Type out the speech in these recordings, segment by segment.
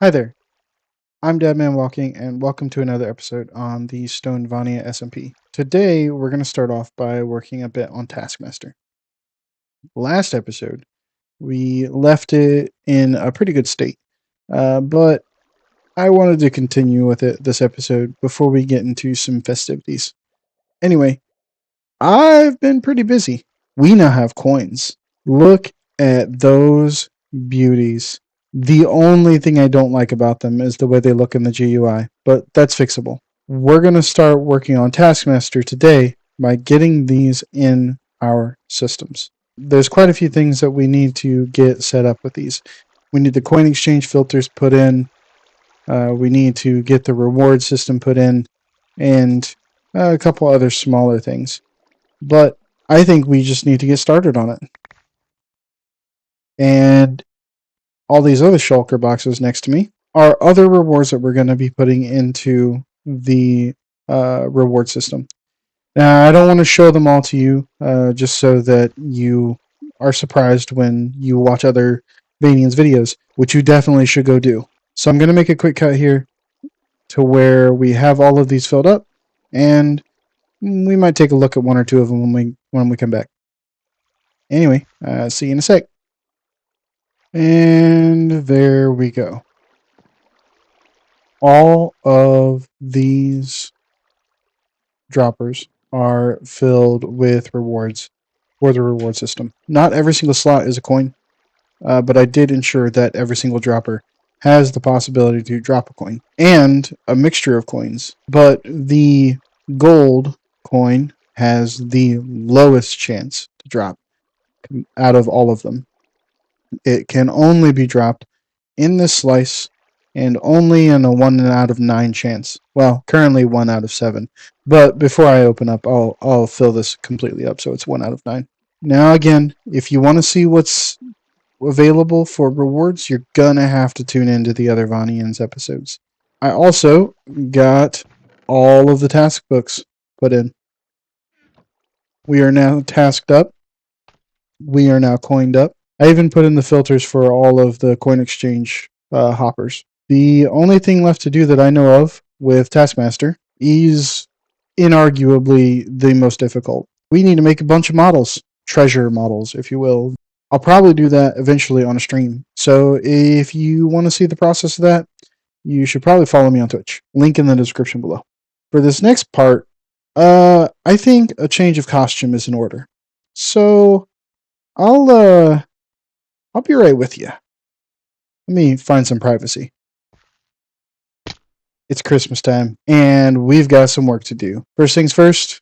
Hi there, I'm dadmannwalking and welcome to another episode on the Stonevania SMP. Today we're going to start off by working a bit on TaskMaster. Last episode we left it in a pretty good state, but I wanted to continue with it this episode before we get into some festivities. Anyway, I've been pretty busy. We now have coins. Look at those beauties. The only thing I don't like about them is the way they look in the GUI, but that's fixable. We're going to start working on TaskMaster today by getting these in our systems. There's quite a few things that we need to get set up with these. We need the coin exchange filters put in. We need to get the reward system put in, and a couple other smaller things. But I think we just need to get started on it. And all these other shulker boxes next to me are other rewards that we're going to be putting into the reward system. Now, I don't want to show them all to you, just so that you are surprised when you watch other Vanians videos, which you definitely should go do. So I'm going to make a quick cut here to where we have all of these filled up, and we might take a look at one or two of them when we come back. Anyway, see you in a sec. And there we go. All of these droppers are filled with rewards for the reward system. Not every single slot is a coin, but I did ensure that every single dropper has the possibility to drop a coin and a mixture of coins. But the gold coin has the lowest chance to drop out of all of them. It can only be dropped in this slice and only in a 1 out of 9 chance. Well, currently 1 out of 7. But before I open up, I'll fill this completely up so it's 1 out of 9. Now again, if you want to see what's available for rewards, you're gonna have to tune into the other Vanians episodes. I also got all of the task books put in. We are now tasked up. We are now coined up. I even put in the filters for all of the coin exchange hoppers. The only thing left to do that I know of with TaskMaster is inarguably the most difficult. We need to make a bunch of models, treasure models, if you will. I'll probably do that eventually on a stream. So if you want to see the process of that, you should probably follow me on Twitch. Link in the description below. For this next part, I think a change of costume is in order. So I'll be right with you. Let me find some privacy. It's Christmas time, and we've got some work to do. First things first,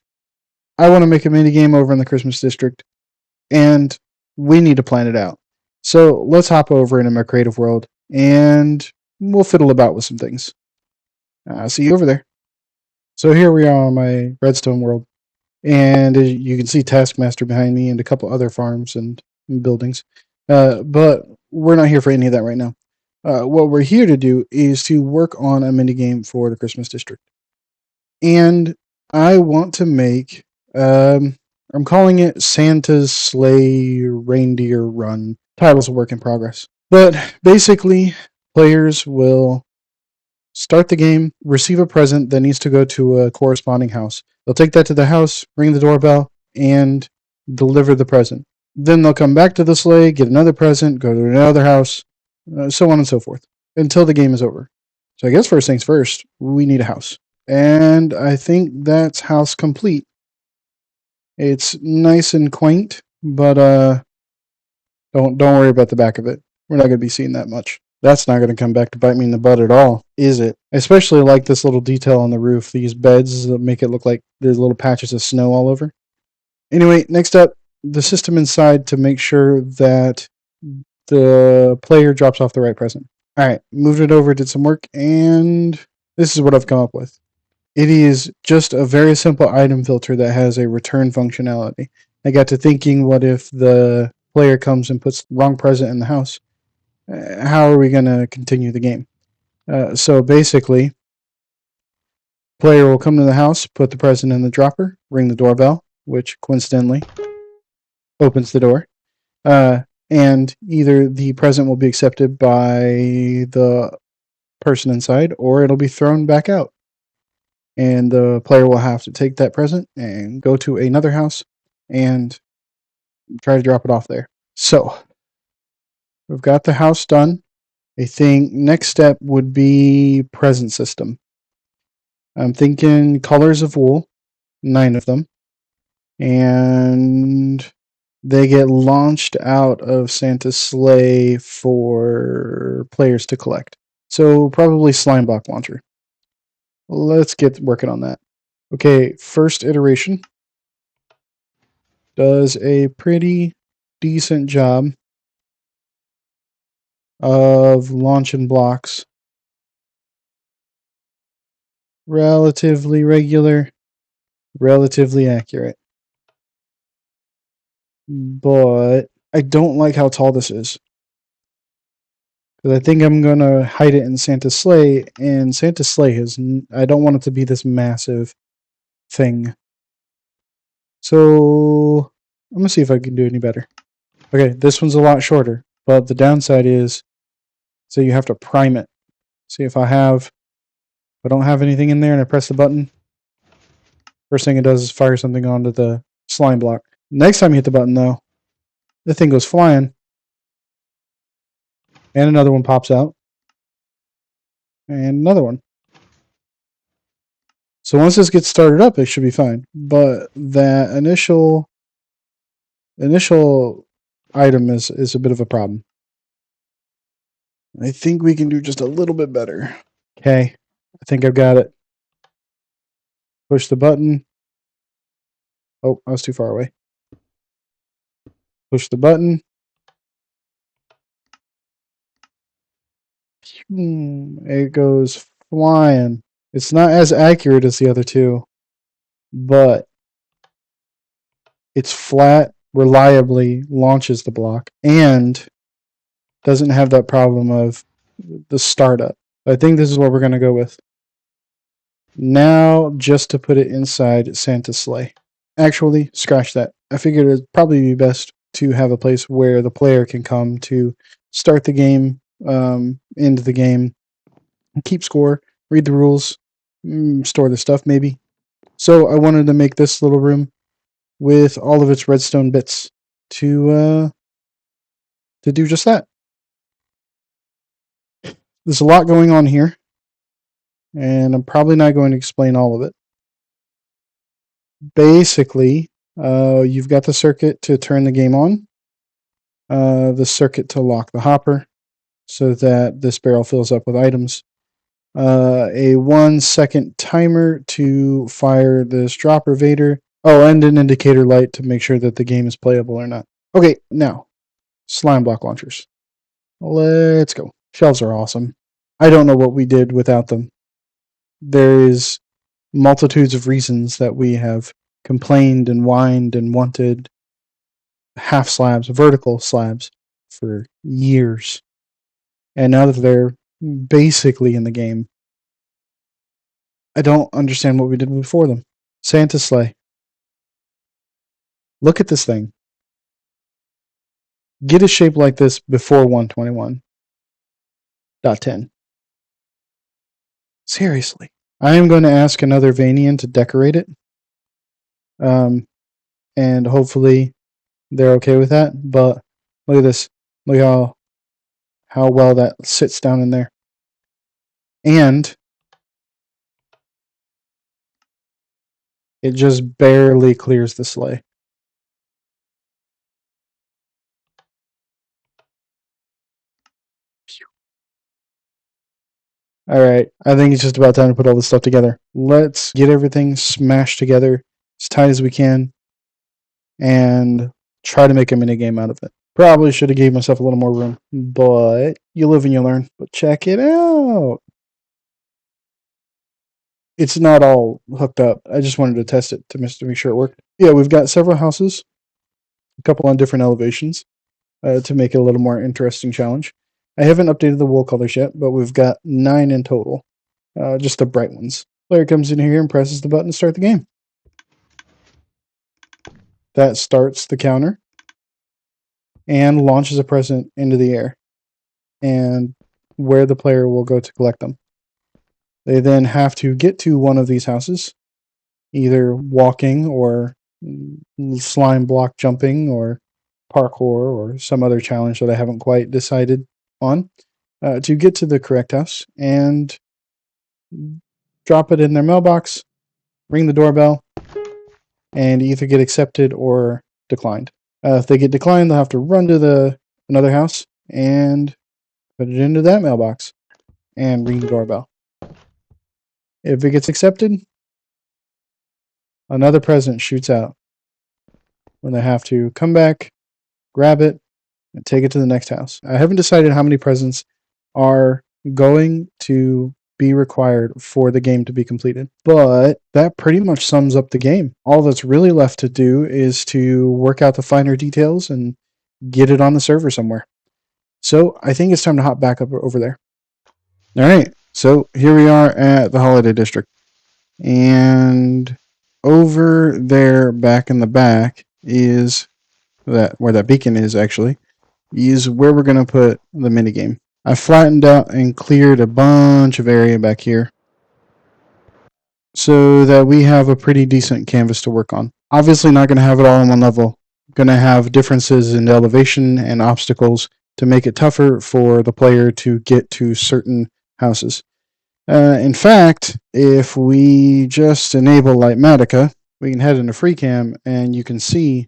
I want to make a mini game over in the Christmas district, and we need to plan it out. So let's hop over into my creative world, and we'll fiddle about with some things. I'll see you over there. So here we are on my redstone world, and you can see TaskMaster behind me and a couple other farms and buildings. But we're not here for any of that right now. What we're here to do is to work on a minigame for the Christmas district. And I want to make, I'm calling it Santa's Sleigh Reindeer Run. Title's a work in progress. But basically, players will start the game, receive a present that needs to go to a corresponding house. They'll take that to the house, ring the doorbell, and deliver the present. Then they'll come back to the sleigh, get another present, go to another house, so on and so forth, until the game is over. So I guess first things first, we need a house. And I think that's house complete. It's nice and quaint, but don't worry about the back of it. We're not going to be seeing that much. That's not going to come back to bite me in the butt at all, is it? I especially like this little detail on the roof. These beds that make it look like there's little patches of snow all over. Anyway, next up, the system inside to make sure that the player drops off the right present. Alright, moved it over, did some work, and this is what I've come up with. It is just a very simple item filter that has a return functionality. I got to thinking, what if the player comes and puts the wrong present in the house? How are we going to continue the game? So basically, player will come to the house, put the present in the dropper, ring the doorbell, which coincidentally opens the door, and either the present will be accepted by the person inside, or it'll be thrown back out. And the player will have to take that present and go to another house and try to drop it off there. So, we've got the house done. I think next step would be present system. I'm thinking colors of wool, 9 of them. And they get launched out of Santa's sleigh for players to collect. So probably slime block launcher. Let's get working on that. Okay, first iteration does a pretty decent job of launching blocks. Relatively regular, relatively accurate. But I don't like how tall this is. Because I think I'm going to hide it in Santa's sleigh, and Santa's sleigh I don't want it to be this massive thing. So I'm going to see if I can do any better. Okay, this one's a lot shorter, but the downside is, so you have to prime it. See if I don't have anything in there and I press the button, first thing it does is fire something onto the slime block. Next time you hit the button though, the thing goes flying, and another one pops out, and another one. So once this gets started up, it should be fine. But that initial item is a bit of a problem. I think we can do just a little bit better. Okay, I think I've got it. Push the button. Oh, I was too far away. Push the button. It goes flying. It's not as accurate as the other two, but it's flat, reliably launches the block, and doesn't have that problem of the startup. I think this is what we're going to go with. Now, just to put it inside Santa's sleigh. Actually, scratch that. I figured it'd probably be best to have a place where the player can come to start the game, end the game, keep score, read the rules, store the stuff maybe. So I wanted to make this little room with all of its redstone bits to do just that. There's a lot going on here, and I'm probably not going to explain all of it. Basically, you've got the circuit to turn the game on, the circuit to lock the hopper so that this barrel fills up with items, a 1-second timer to fire this dropper Vader, and an indicator light to make sure that the game is playable or not. Okay, now, slime block launchers. Let's go. Shelves are awesome. I don't know what we did without them. There is multitudes of reasons that we have complained and whined and wanted half slabs, vertical slabs, for years. And now that they're basically in the game, I don't understand what we did before them. Santa's sleigh. Look at this thing. Get a shape like this before 121.10. Seriously. I am going to ask another Vanian to decorate it. And hopefully they're okay with that. But look at this. Look how well that sits down in there. And it just barely clears the sleigh. Alright, I think it's just about time to put all this stuff together. Let's get everything smashed together as tight as we can and try to make a minigame out of it. Probably should have gave myself a little more room, but you live and you learn. But check it out. It's not all hooked up. I just wanted to test it to make sure it worked. Yeah, we've got several houses, a couple on different elevations to make it a little more interesting challenge. I haven't updated the wool colors yet, but we've got 9 in total, just the bright ones. Player comes in here and presses the button to start the game. That starts the counter and launches a present into the air. And where the player will go to collect them. They then have to get to one of these houses, either walking or slime block jumping or parkour or some other challenge that I haven't quite decided on, to get to the correct house and drop it in their mailbox, ring the doorbell, and either get accepted or declined. If they get declined, they'll have to run to another house and put it into that mailbox and ring the doorbell. If it gets accepted, another present shoots out when they have to come back, grab it, and take it to the next house. I haven't decided how many presents are going to be required for the game to be completed, but that pretty much sums up the game. All that's really left to do is to work out the finer details and get it on the server somewhere. So I think it's time to hop back up over there. All right, so here we are at the Holiday District, and over there back in the back is where that beacon is actually, is where we're going to put the minigame. I flattened out and cleared a bunch of area back here so that we have a pretty decent canvas to work on. Obviously not going to have it all in one level. Going to have differences in elevation and obstacles to make it tougher for the player to get to certain houses. In fact, if we just enable Lightmatica, we can head into FreeCam and you can see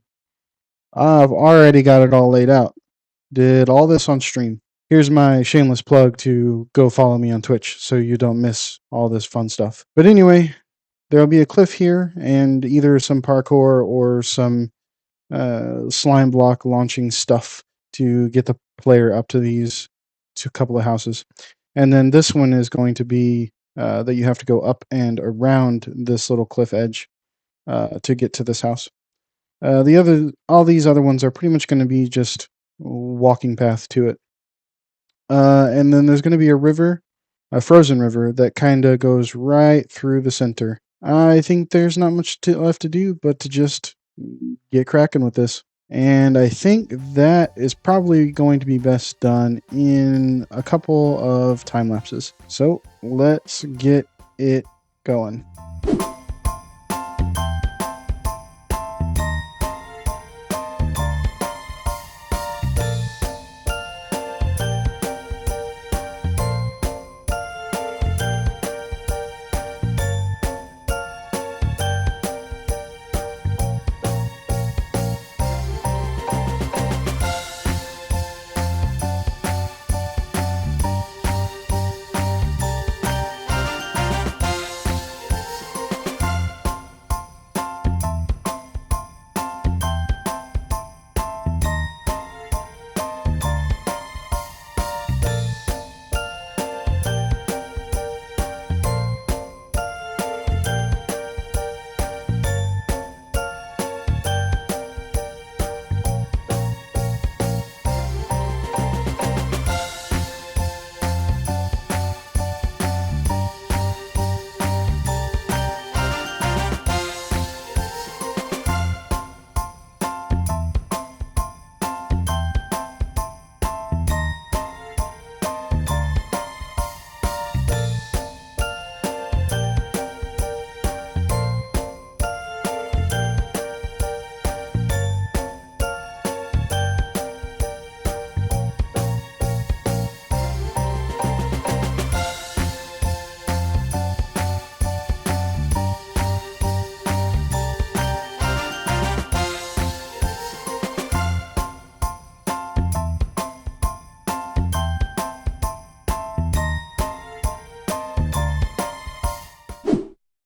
I've already got it all laid out. Did all this on stream. Here's my shameless plug to go follow me on Twitch so you don't miss all this fun stuff. But anyway, there'll be a cliff here and either some parkour or some slime block launching stuff to get the player up to these couple of houses. And then this one is going to be that you have to go up and around this little cliff edge to get to this house. All these other ones are pretty much going to be just walking path to it. And then there's going to be a river, a frozen river that kind of goes right through the center. I think there's not much left to do but to just get cracking with this. And I think that is probably going to be best done in a couple of time lapses. So let's get it going.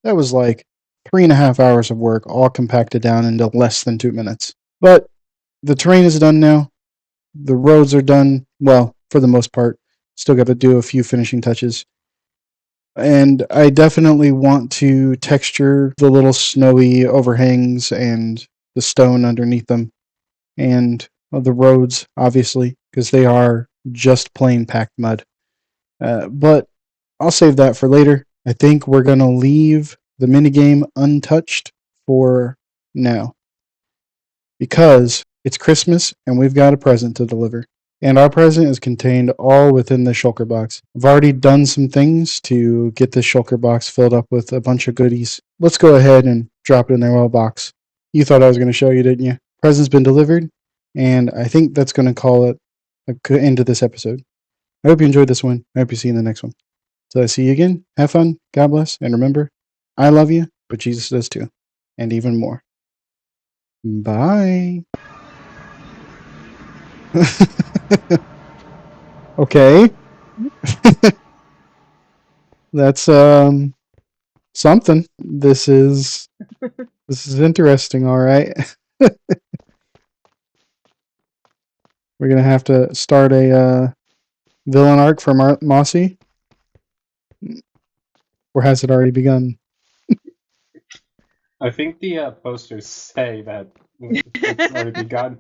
That was like 3.5 hours of work, all compacted down into less than 2 minutes. But the terrain is done now. The roads are done, well, for the most part. Still got to do a few finishing touches. And I definitely want to texture the little snowy overhangs and the stone underneath them. And the roads, obviously, because they are just plain packed mud. But I'll save that for later. I think we're going to leave the minigame untouched for now. Because it's Christmas and we've got a present to deliver. And our present is contained all within the shulker box. I've already done some things to get this shulker box filled up with a bunch of goodies. Let's go ahead and drop it in their little box. You thought I was going to show you, didn't you? Present's been delivered, and I think that's going to call it an end to this episode. I hope you enjoyed this one. I hope you see you in the next one. So I see you again. Have fun. God bless. And remember, I love you, but Jesus does too. And even more. Bye. Okay. That's something. This is interesting, all right. We're gonna have to start a villain arc for Mossy. Or has it already begun? I think the posters say that it's already begun.